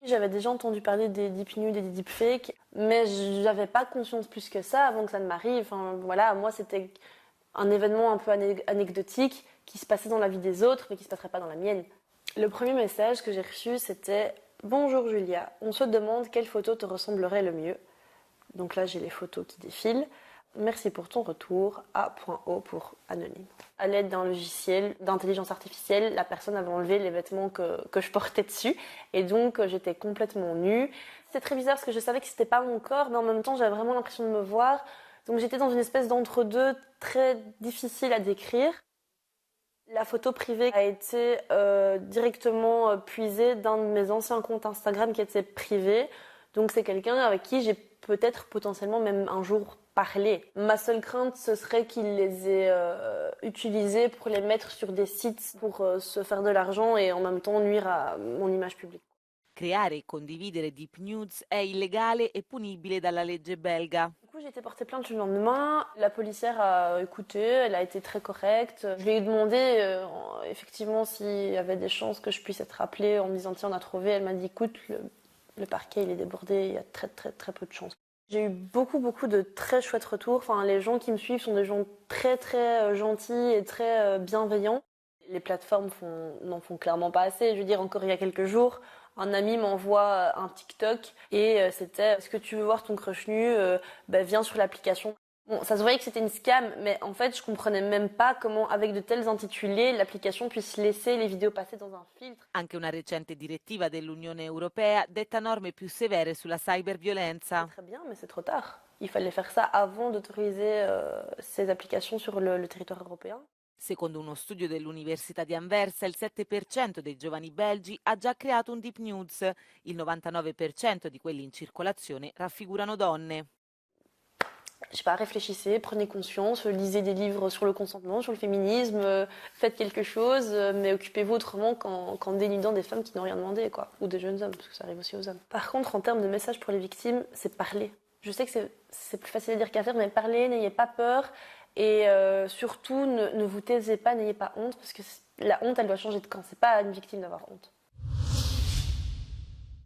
J'avais déjà entendu parler des deep nudes et des deepfakes, mais j'avais pas conscience plus que ça avant que ça ne m'arrive. Enfin, voilà, moi c'était un événement un peu anecdotique qui se passait dans la vie des autres, mais qui se passerait pas dans la mienne. Le premier message que j'ai reçu, c'était « Bonjour Julia, on se demande quelle photo te ressemblerait le mieux ». Donc là, j'ai les photos qui défilent. Merci pour ton retour. A.O pour anonyme. À l'aide d'un logiciel d'intelligence artificielle, la personne avait enlevé les vêtements que je portais dessus. Et donc, j'étais complètement nue. C'était très bizarre parce que je savais que c'était pas mon corps, mais en même temps, j'avais vraiment l'impression de me voir. Donc, j'étais dans une espèce d'entre-deux très difficile à décrire. La photo privée a été directement puisée d'un de mes anciens comptes Instagram qui était privé. Donc c'est quelqu'un avec qui j'ai peut-être potentiellement même un jour parlé. Ma seule crainte, ce serait qu'il les ait utilisés pour les mettre sur des sites pour se faire de l'argent et en même temps nuire à mon image publique. Creare e condividere deep nudes è illegale e punibile dalla legge belga. Du coup, j'ai été porter plainte le lendemain. La policière a écouté, elle a été très correcte. Je lui ai demandé effectivement s'il y avait des chances que je puisse être appelée en me disant tiens, on a trouvé. Elle m'a dit écoute, le parquet il est débordé, il y a très très très peu de chances. J'ai eu beaucoup de très chouettes retours. Enfin, les gens qui me suivent sont des gens très très gentils et très bienveillants. Les plateformes n'en font clairement pas assez. Je veux dire, encore il y a quelques jours, un ami m'envoie un TikTok et c'était est-ce que tu veux voir ton crush nu viens sur l'application. Bon, ça se voyait que c'était une scam, mais en fait, je comprenais même pas comment, avec de tels intitulés, l'application puisse laisser les vidéos passer dans un filtre. Anche una recente direttiva dell'Unione Europea detta norme più severe sulla cyberviolenza. C'est très bien, mais c'est trop tard. Il fallait faire ça avant d'autoriser ces applications sur le territoire européen. Secondo uno studio dell'Università di Anversa, il 7% dei giovani belgi ha già creato un deep nudes, il 99% di quelli in circolazione raffigurano donne. Je sais pas, réfléchissez, prenez conscience, lisez des livres sur le consentement, sur le féminisme, faites quelque chose, mais occupez-vous autrement qu'en dénudant des femmes qui n'ont rien demandé, quoi. Ou des jeunes hommes, parce que ça arrive aussi aux hommes. Par contre, en termes de message pour les victimes, c'est parler. Je sais que c'est plus facile à dire qu'à faire, mais parlez, n'ayez pas peur. Et surtout, ne vous taisez pas, n'ayez pas honte, parce que la honte, elle doit changer de camp. C'est pas à une victime d'avoir honte.